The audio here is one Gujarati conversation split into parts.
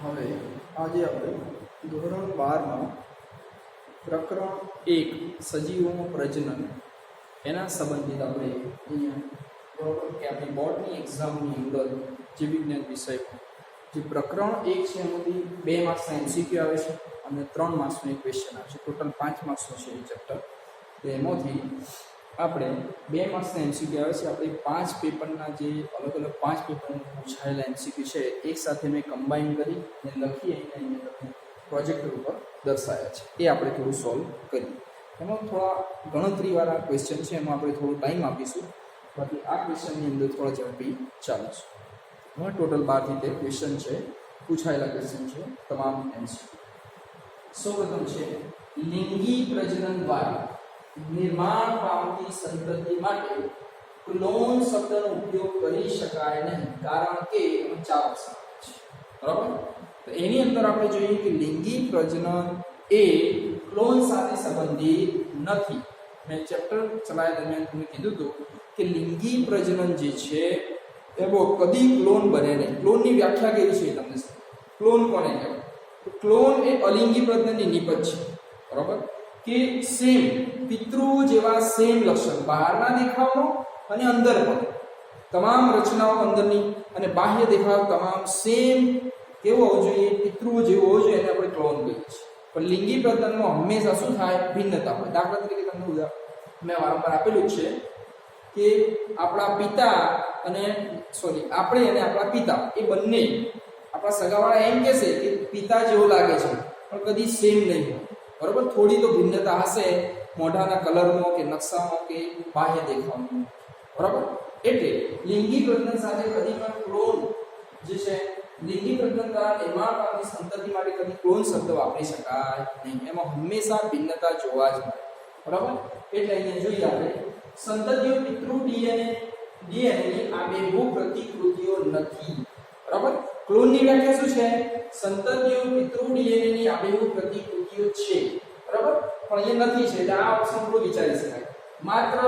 હવે આજે આપણે ધોરણ 12માં પ્રકરણ 1 સજીવોનું પ્રજનન એના સંબંધિત આપણે અહીંયા બરોબર કે આપણી બોર્ડની એક્ઝામની અંદર જીવ વિજ્ઞાન વિષયમાં જે પ્રકરણ 1 છે એમાંથી 2 માર્ક્સના એમસીક્યુ આવે છે અને 3 માર્ક્સનો એક ક્વેશ્ચન આવે છે. ટોટલ 5 માર્ક્સનો છે એ ચેપ્ટર. તો એમાંથી આપણે 2 માર્ક્સના એમસીક્યુ આવે છે. આપણે 5 પેપરના જે અલગ અલગ 5 પેપરમાં પૂછાયેલા એમસીક્યુ છે એક સાથે મેં કમ્બાઈન કરી અને લખી અહીંયા તમને પ્રોજેક્ટર ઉપર દર્શાવ્યા છે. એ આપણે થોડું સોલ્વ કરીએ. એમાં થોડા ગણતરીવાળા ક્વેશ્ચન છે, એમાં આપણે થોડો ટાઈમ આપીશું. બાકી આ ક્વેશ્ચનની અંદર થોડા ઝડપી ચાલીશું. હવે ટોટલ 12 થી 13 ક્વેશ્ચન છે, પૂછાયેલા ક્વેશ્ચન છે તમામ એમસીક્યુ. સૌપ્રથમ છે લિંગી પ્રજનન દ્વારા નિર્માણ પામતી સંતતિ માટે ક્લોન શબ્દનો ઉપયોગ કરી શકાય નહીં, કારણ કે 4 ઓપ્શન છે. બરાબર? તો એની અંદર આપણે જોઈએ કે લિંગી પ્રજનન એ ક્લોન સાથે સંબંધિત નથી. મેં ચેપ્ટર ચલાવ્યા દરમિયાન તમને કીધું હતું કે લિંગી પ્રજનન જે છે એવો કદી ક્લોન બને નહીં. ક્લોનની વ્યાખ્યા કેવી છે તમને ક્લોન કોને કહેવાય? તો ક્લોન એ અલિંગી પ્રજનનની નિપજ છે. બરાબર? કે સેમ પિતૃ જેવા સેમ લક્ષણ બહારના દેખાવનો અને અંદર પણ તમામ રચનાઓ અંદરની અને બાહ્ય દેખાવ તમામ સેમ કેવો હોવો જોઈએ? પિતૃ જેવો હોવો જોઈએ, એને આપણે ક્લોન કહીએ છીએ. પણ લિંગી પ્રજનનમાં હંમેશા શું થાય? ભિન્નતા હોય. દાખલા તરીકે તમને મેં વારંવાર આપેલું છે કે આપણા પિતા અને આપણે અને આપણા પિતા એ બંને આપણા સગાવાળા એમ કહેશે કે પિતા જેવો લાગે છે, પણ કદી સેમ નહીં હોય. બરોબર? થોડી તો ભિન્નતા હશે મોઢાના કલરમાં કે નકશામાં કે બાહ્ય દેખાવમાં. બરાબર? એટલે લિંગી પ્રજનન સાથે કદી પણ ક્લોન જે છે લિંગી પ્રજનન દ્વારા નિર્માણ પામતી સંતતિ માટે કદી ક્લોન શબ્દ વાપરી શકાય નહીં. એમાં હંમેશા ભિન્નતા જોવા જ મળે. બરાબર? એટલે અહીંયા જોઈએ આપણે સંતતિઓ પિતૃ ડીએનએની આબેહૂબ પ્રતિકૃતિઓ નથી. બરાબર? ક્લોનની વ્યાખ્યા શું છે? સંતતિઓ પિતૃ ડીએનએની આબેહૂબ પ્રતિકૃતિઓ છે. બરાબર? પણ અહીંયા નથી છે, એટલે આ ઓપ્શન થોડું વિચારી શકાય. માત્ર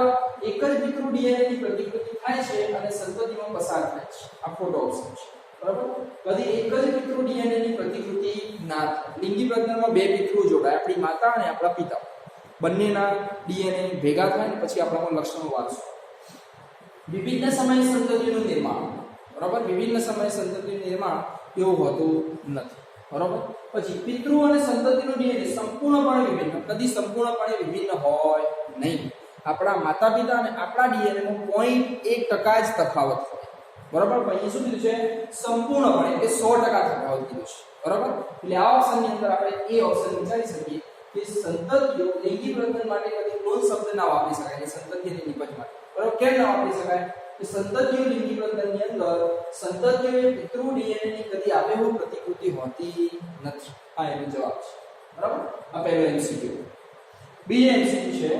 એક જ પિતૃ ડીએનએની પ્રતિકૃતિ થાય છે અને સંતતિમાં પસાર થાય છે. આ ખોટો ઓપ્શન છે. બરાબર? કદી એક જ પિતૃ ડીએનએની પ્રતિકૃતિ ના થાય. લિંગી પ્રજનનમાં 2 પિતૃ જોડાય, આપણી માતા અને આપણા પિતા. બંનેના ડીએનએ ભેગા થાય ને પછી આપણામાં લક્ષણો વારસો. વિભિન્ન સમયે સંતતિનું નિર્માણ. બરાબર? વિભિન્ન સમયે સંતતિનું નિર્માણ એવું હોતું નથી. બરાબર? પછી પિતૃ અને સંતતિનું ડીએનએ સંપૂર્ણપણે વિભિન્ન, કદી સંપૂર્ણપણે વિભિન્ન હોય નહીં. આપણા માતા પિતા અને આપણા ડીએનએમાં 0.1% જ તફાવત હોય. બરાબર? અહીં શું કીધું છે? સંપૂર્ણપણે એટલે 100% તફાવત કીધું છે. બરાબર? એટલે આ ઓપ્શનની અંદર આપણે એ ઓપ્શન વિચારી શકીએ કે સંતતિઓ લિંગી પ્રજનન માટે કદી ક્લોન શબ્દ ના વાપરી શકાય કે સંતતિની નિપજ માટે. બરાબર? કેમ ના વાપરી શકાય? કે સંતતિઓ લિંગી પ્રજનનની અંદર સંતતિઓએ પિતૃ ડીએનએની કદી આબેહૂબ પ્રતિકૃતિ હોતી નથી. આ એનો જવાબ છે. બરાબર? આ પહેલો એમસીક્યુ. બીજો એમસીક્યુ છે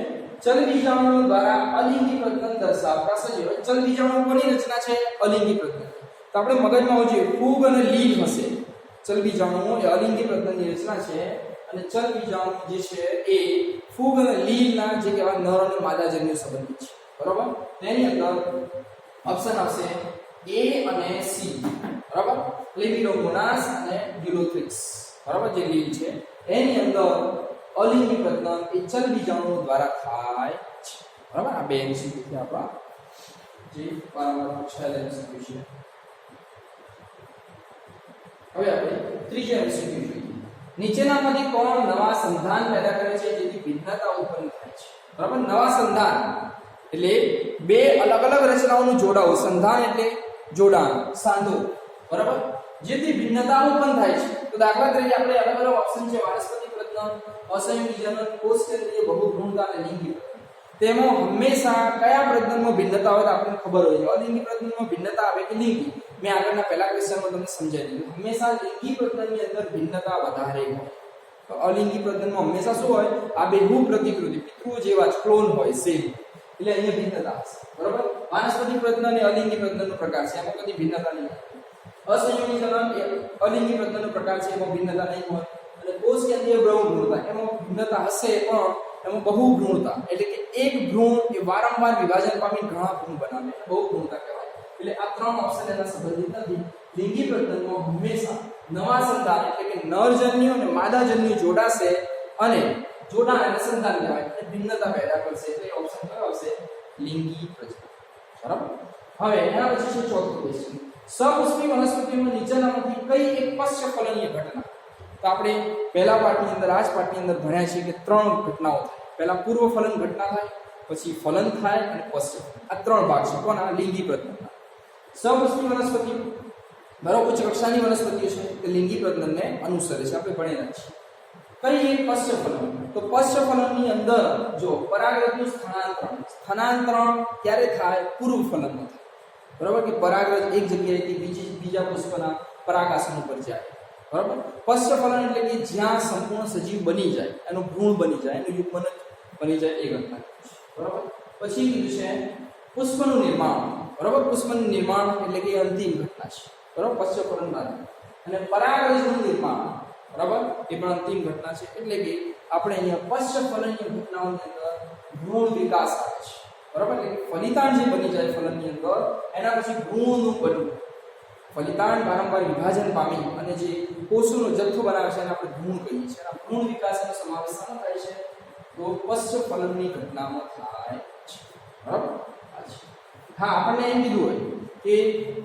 ચલ બીજાણુઓ દ્વારા અલિંગી પ્રજનન દર્શાવતા સજીવો. ચલ બીજાણુઓ કોની રચના છે? અલિંગી પ્રજનન. તો આપણે મગજમાં આવવું જોઈએ ફૂગ અને લીલ હશે. ચલ બીજાણુઓ એ અલિંગી પ્રજનનની રચના છે અને ચલ બીજાણુ જે છે એ ફૂગ અને લીલના જે કહેવાય નર અને માદાજન્ય સંબંધિત છે. બરાબર? તેની અંદર ઓપ્શન આવશે A અને C. બરાબર? લેમિનોમોનાસ અને ગ્યુલોથ્રિક્સ. બરાબર? જે લીલ છે એની અંદર અલિંગી પ્રજનન એ ચલ બીજાણુઓ દ્વારા થાય છે. બરાબર? આ 2 એમસીક્યુ છે આપણા જે વારંવાર પૂછાયેલા એમસીક્યુ છે. હવે આપણે ત્રીજો એમસીક્યુ જોઈએ. નીચેનામાંથી કોણ નવા સંધાન પેદા કરે છે જેથી ભિન્નતા ઉત્પન્ન થાય છે? બરાબર? નવા સંધાન એટલે 2 અલગ અલગ રચનાઓનું જોડાવું. સંધાન એટલે જોડાણ, સાંધો. બરાબર? જેથી ભિન્નતા ઉત્પન્ન થાય છે. તો દાખલા તરીકે આપણે અલગ અલગ ઓપ્શન છે વાનસ્પતિક પ્રજનન, અસંયોગી જનન, કોષકેન્દ્રીય બહુભ્રૂણતા અને લિંગી પ્રજનન. તેમાં હંમેશા કયા પ્રજનનમાં ભિન્નતા હોય તો આપણને ખબર હોય છે. અલિંગી પ્રજનનમાં ભિન્નતા આવે કે લિંગી? મેં આગળના પહેલા ક્વેશ્ચનમાં તમને સમજાવી દીધું. હંમેશા લિંગી પ્રજનનની અંદર ભિન્નતા વધારે હોય. તો અલિંગી પ્રજનનમાં હંમેશા શું હોય? આબેહૂબ પ્રતિકૃતિ, પિતૃ જેવા જ ક્લોન હોય સેમ. એટલે અહીંયા ભિન્નતા હશે. બરાબર? વાનસ્પતિક પ્રજનન એ અલિંગી પ્રજનનનો પ્રકાર છે, એમાં કદી ભિન્નતા નહીં હોય. અસંયોગી જનન એ અલિંગી પ્રજનનનો પ્રકાર છે, એમાં ભિન્નતા નહીં હોય. અને કોષકેન્દ્રીય બહુભ્રૂણતા એમાં ભિન્નતા હશે પણ એમાં બહુભ્રૂણતા એટલે કે એક ભ્રૂણ એ વારંવાર વિભાજન પામી ઘણા ભ્રૂણ બનાવે, બહુભ્રૂણતા કહેવાય. એટલે આ 3 ઓપ્શન એના સંબંધિત નથી. લિંગી પ્રજનનમાં હંમેશા નવા સંતાન એટલે કે નરજન્યુ અને માદાજન્યુ જોડાશે અને જોડાણ અને સંતાન કહેવાય અને ભિન્નતા પેદા કરશે એટલે ઓપ્શન કયો આવશે લિંગી પ્રજનન બરાબર હવે એના પછી છે ચોથો ક્વેશ્ચન સપુષ્પી વનસ્પતિઓમાં નીચેનામાંથી કઈ એક પશ્ચફલનીય ઘટના તો આપણે પહેલા પાઠની અંદર આ જ પાઠની અંદર ભણ્યા છે કે ત્રણ ઘટનાઓ થાય પહેલા પૂર્વ ફલન ઘટના થાય પછી ફલન થાય અને પશ્ચ આ ત્રણ ભાગ છે કોના લિંગી પ્રજનનના સપુષ્પી વનસ્પતિ બરાબર ઉચ્ચ કક્ષાની વનસ્પતિઓ છે તે લિંગી પ્રજનનને અનુસરે છે આપણે ભણેલા છીએ કઈ એક પશ્ચફલન તો પશ્ચફલનની અંદર જો પરાગરજનું સ્થાનાંતરણ ક્યારે થાય પૂર્વ ફલનમાં થાય બરાબર કે પરાગરજ એક જગ્યાએથી બીજા પુષ્પના પરાગાસન ઉપર જાય બરાબર પશ્ચફલન એટલે કે જ્યાં સંપૂર્ણ સજીવ બની જાય એનો ભ્રૂણ બની જાય એનું યુગ્મન બની જાય એ ઘટના બરાબર પછી કીધું છે પુષ્પનું નિર્માણ બરાબર પુષ્પનું નિર્માણ એટલે કે અંતિમ ઘટના છે બરાબર પશ્ચફલન બાદ અને પરાગરજનું નિર્માણ બરાબર એ પણ અંતિમ ઘટના છે એટલે કે આપણે અહીંયા પશ્ચફલનની ઘટનાઓની અંદર ભ્રૂણ વિકાસ આવે છે બરાબર એટલે ફલિતાંડ જે બની જાય ફલનની અંદર એના પછી ભ્રૂણનું બનવું ફલિતાંડ વારંવાર વિભાજન પામી અને જે કોષોનો જથ્થો બનાવે છે એને આપણે ભ્રૂણ કહીએ છીએ આ ભ્રૂણ વિકાસનો સમાવેશ શામાં થાય છે તો પશ્ચફલનની ઘટનામાં થાય છે બરાબર હા આપણને એમ કીધું હોય કે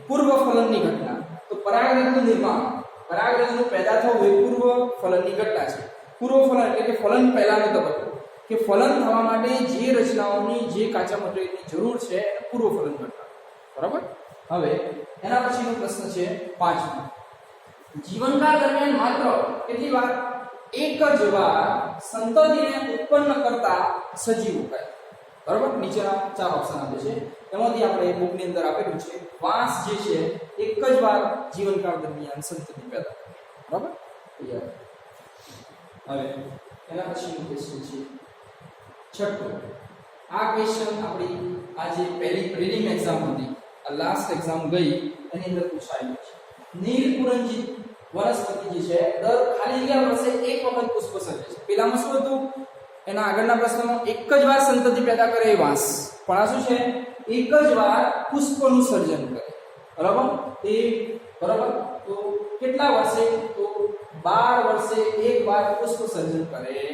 પૂર્વ ફલનની ઘટના તો પરાગરજનું નિર્માણ પરાગરજનું પેદા થવું એ પૂર્વ ફલનની ઘટના છે પૂર્વ ફલન એટલે કે ફલન પહેલાનો તબક્કો કે ફલન થવા માટે જે રચનાઓની જે કાચા મટીરીયલની જરૂર છે એને પૂર્વ ફલન ઘટના બરાબર હવે એના પછીનો પ્રશ્ન છે 5મો જીવનકાળ દરમિયાન માત્ર કેટલી વાર એક જ વાર સંતતિને ઉત્પન્ન કરતા સજીવો કહે બરાબર નીચેના 4 ઓપ્શન આપે છે એમાંથી આપણે બુકની અંદર આપેલું છે વાંસ જે છે એક જ વાર જીવનકાળ દરમિયાન સંતતિ પેદા કરે બરાબર હવે એના પછીનો ક્વેશ્ચન છે છઠ્ઠો આ ક્વેશ્ચન આપણી આ જે પહેલી પ્રિલિમ એક્ઝામ હતી આ લાસ્ટ એક્ઝામ ગઈ એની અંદર પૂછાયેલું છે નીલકુંરંજિત વનસ્પતિ જે છે દર ખાલી ગયા વર્ષે એક વખત પુષ્પ સર્જે છે પેલામાં શું હતું એના આગળના પ્રશ્નમાં એક જ વાર સંતતિ પેદા કરે એ વાંસ પણ આ શું છે એક જ વાર પુષ્પનું સર્જન કરે બરાબર એ બરાબર તો કેટલા વર્ષે તો 12 વર્ષે એક વાર પુષ્પ સર્જન કરે છે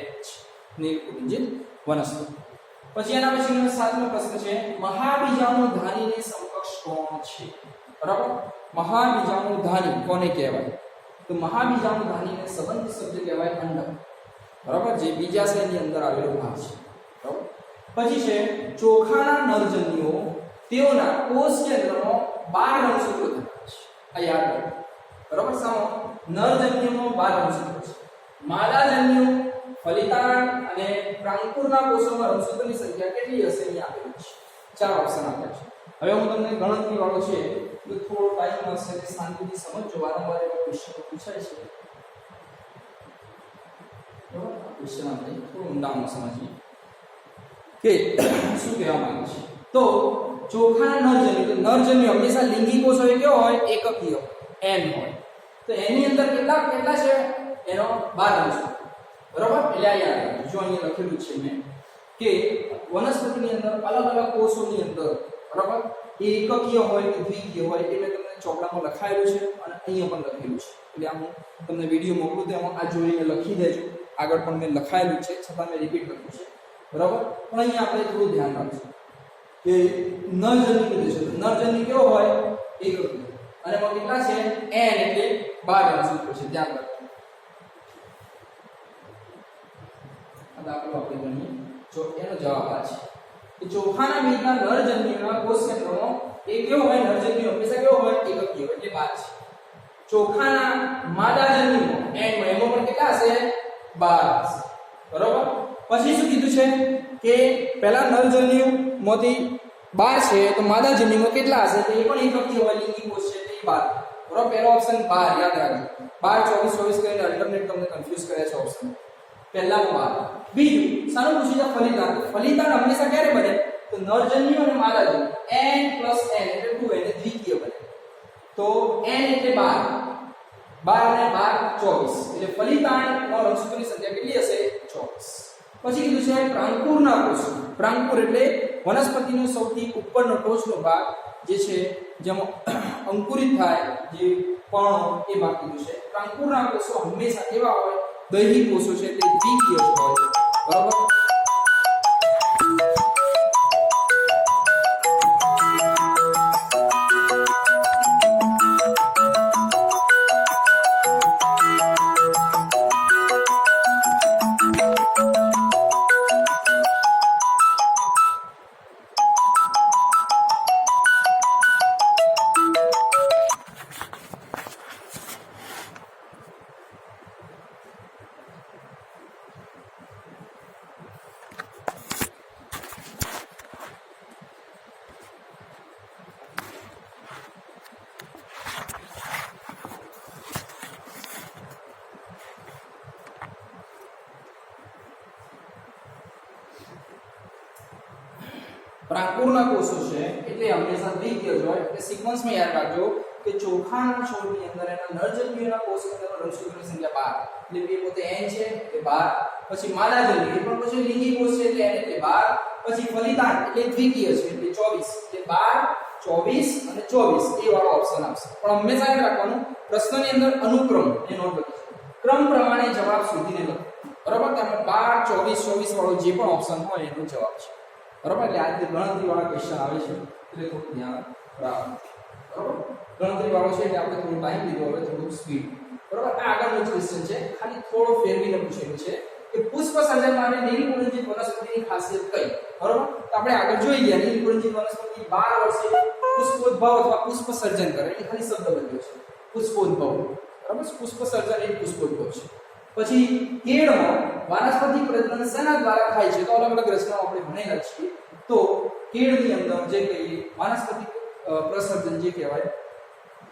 નીલકુંરંજિત વનસ્પતિ પછી એના પછીનો 7મો પ્રશ્ન છે મહાબીજાણુધાનીને સમકક્ષ કોણ છે બરાબર મહાબીજાણુધાની કોને કહેવાય તો મહાબીજાણુધાનીને સંબંધી શબ્દ કહેવાય અંડક બરાબર જે બીજાશયની અંદર આવેલો ભાગ છે બરાબર પછી છે ચોખાના નરજન્યુઓ તેઓના કોષ કેન્દ્રમાં 12 રંગસૂત્રો ધરાવે છે આ યાદ રાખો બરાબર સામો નરજન્યુમાં 12 રંગસૂત્રો છે માદાજન્યુ ફલિતાંડ અને પ્રાંકુરના કોષોમાં રંગસૂત્રોની સંખ્યા કેટલી હશે અહીં આપેલું છે 4 ઓપ્શન આપેલા છે હવે હું તમને ગણતરી વાળો છે તો થોડો ટાઈમ મળશે કે શાંતિથી સમજજો વારંવાર એવા ક્વેશ્ચનો પૂછાય છે બરાબર ક્વેશ્ચન આપણે થોડું ઊંડાણમાં સમજીએ કે શું કહેવા માંગે છે તો ચોખાના નરજન્યુ હંમેશા લિંગી કોષ હોય કેવો હોય એકકીય n હોય તો એની અંદર કેટલા છે એનો 12 અંશ બરાબર એટલે આ યાદ રાખજો જો અહીંયા લખેલું છે મેં કે વનસ્પતિની અંદર અલગ અલગ કોષોની અંદર બરાબર એ એકકીય હોય કે દ્વિકીય હોય એ મેં તમને ચોપડામાં લખાયેલું છે અને અહીંયા પણ લખેલું છે એટલે આ હું તમને વિડીયો મોકલું તેમાં આ જોઈને લખી દેજો આગળ પણ મેં લખાયેલું છે છતાં મેં રિપીટ કર્યું છે બરાબર પણ અહીંયા આપણે થોડું ધ્યાન રાખજો કે નરજન્યુ કીધું છે નરજન્યુ કેવો હોય એકકીય અને એમાં કેટલા છે n એટલે 12 અંશો છે ધ્યાન રાખજો દાખલો આપણે ગણીએ જો એનો જવાબ આ છે કે ચોખાના બીજના નરજન્યુના કોષ કેન્દ્રમાં એ કેવો હોય નરજન્યુ હંમેશા કેવો હોય એકકીય એટલે 12 છે ચોખાના માદાજન્યુમાં એમાં પણ કેટલા હશે 12 હશે બરાબર પછી શું કીધું છે કે પહેલા નરજન્યુમાંથી 12 છે તો માદાજન્યુમાં કેટલા હશે તો એ પણ એકકીય હોય લિંગી કોષ છે એટલે 12 બરાબર પહેલો ઓપ્શન 12 યાદ રાખજો 12 24 24 કરીને અલ્ટરનેટ તમને કન્ફ્યુઝ કરે છે ઓપ્શન પહેલામાં 12 બીજું સારું પૂછી છે ફલિતાંડ હંમેશા ક્યારે બને તો નરજન્યુ અને માદાજન્યુ n + n એટલે 2 એટલે દ્વિકીય બને તો n એટલે 12 12 ને 12 24 એટલે ફલિતાંડમાં રંગસૂત્રોની સંખ્યા કેટલી હશે 24 પછી કીધું છે પ્રાંકુરના કોષ પ્રાંકુર એટલે વનસ્પતિનો સૌથી ઉપરનો ટોચનો ભાગ જે છે જેમાં અંકુરિત થાય જે પર્ણો એ ભાગ કીધું છે. અંકુરના કોષો હંમેશા કેવા હોય? દૈહિક કોષો છે તે દ્વિકીય હોય. બરાબર. પ્રાંકુરના કોષો છે એટલે હંમેશા દ્વિકીય જ હોય. એટલે સિક્વન્સમાં યાદ રાખજો કે ચોખાના છોડની અંદર એના નરજન્યુના કોષની અંદરનો રંગસૂત્રોની સંખ્યા 12. એટલે બે પોતે n છે એટલે 12. પછી માદાજન્યુ એ પણ પછી લિંગી કોષ છે એટલે n એટલે 12. પછી ફલિતાંડ એટલે દ્વિકીય છે એટલે 24. એટલે 12, 24 અને 24 એ વાળો ઓપ્શન આવશે. પણ હંમેશા યાદ રાખવાનું પ્રશ્નની અંદર અનુક્રમ એ નોંધ લખી છે. ક્રમ પ્રમાણે જવાબ શોધીને લખો. બરાબર. તેમાં 12, 24, 24 વાળો જે પણ ઓપ્શન હોય એનો જવાબ છે. બરાબર. એટલે આ રીતે ગણતરી વાળા ક્વેશ્ચન આવે છે એટલે થોડું ધ્યાન રાખવું. બરાબર. ગણતરી વાળો છે એટલે આપણે થોડું ટાઈમ લીધો, હવે થોડું સ્પીડ. બરાબર. આ આગળનો ક્વેશ્ચન છે, ખાલી થોડો ફેરવીને પૂછેલું છે કે પુષ્પ સર્જન માટે નીલકુંજિત વનસ્પતિની ખાસિયત કઈ? બરાબર. તો આપણે આગળ જોઈ ગયા નીલકુંજિત વનસ્પતિ 12 વર્ષે પુષ્પોદ્ભવ અથવા પુષ્પ સર્જન કરે એટલે ખાલી શબ્દ બદલ્યો છે પુષ્પોદ્ભવ. બરાબર. પુષ્પ સર્જન એ પુષ્પોદ્ભવ છે. પછી કેળમાં વાનસ્પતિક પ્રજનન શેના દ્વારા થાય છે? તો અલગ અલગ રચનાઓ આપણે ભણેલા છીએ. તો કેળની અંદર જે કઈ વાનસ્પતિક પ્રસર્જન જે કહેવાય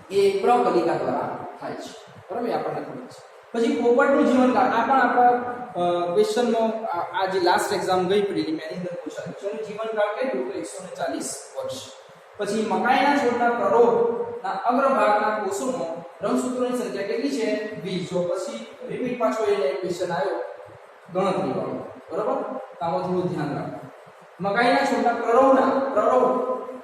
એ પ્રકલિકા દ્વારા થાય છે. બરાબર. આપણને ખબર છે. પછી પોપટનું જીવનકાળ આ પણ આપણા ક્વેશ્ચનમાં આ જે લાસ્ટ એક્ઝામ ગઈ પ્રિલિમ એની અંદર પૂછાયું છે. એનું જીવનકાળ કેટલું? તો 140 વર્ષ. પછી મકાઈના છોડના પ્રરોહના અગ્રભાગના કોષોમાં રંગસૂત્રોની સંખ્યા કેટલી છે? 20. જો પછી રિપીટ પાછો એને ક્વેશ્ચન આવ્યો ગણતરી વાળો. બરાબર. તો આમાં થોડું ધ્યાન રાખો. મકાઈના છોડના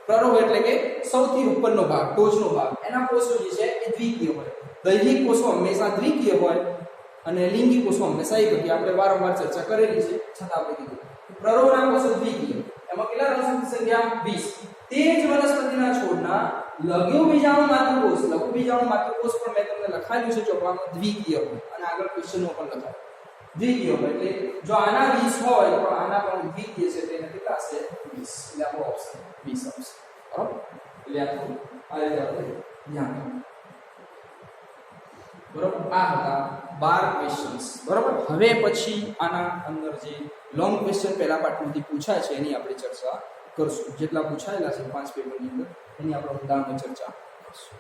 પ્રરોહ એટલે કે સૌથી ઉપરનો ભાગ, ટોચનો ભાગ, એના કોષો જે છે એ દ્વિકીય હોય. દૈહિક કોષો હંમેશા દ્વિકીય હોય અને લિંગી કોષો હંમેશા એકકીય. આપણે વારંવાર ચર્ચા કરેલી છે છતાં આપણે કીધું પ્રરોહના કોષો દ્વિકીય. એમાં કેટલા રંગસૂત્રોની સંખ્યા? 20. તે જ વનસ્પતિના છોડના લઘુ બીજાણુ માતૃકોષ પણ મેં તમને લખાવ્યું છે ચોપડામાં દ્વિકીય હોય અને આગળ ક્વેશ્ચનમાં પણ લખાય દ્વિકીય હોય. એટલે જો આના 20 હોય તો આના પણ દ્વિકીય છે તેને કેટલા હશે? 20. એટલે આપણો ઓપ્શન 20 આવશે. બરાબર. એટલે આ રીતે આપણે ધ્યાન રાખવું. બરાબર. આ હતા 12 ક્વેશ્ચન્સ. બરાબર. હવે પછી આના અંદર જે લોંગ ક્વેશ્ચન પહેલા પાર્ટમાંથી પૂછાય છે એની આપણે ચર્ચા કરશું. જેટલા પૂછાયેલા છે 5 પેપરની અંદર એની આપણે ઊંડાણમાં ચર્ચા કરશું.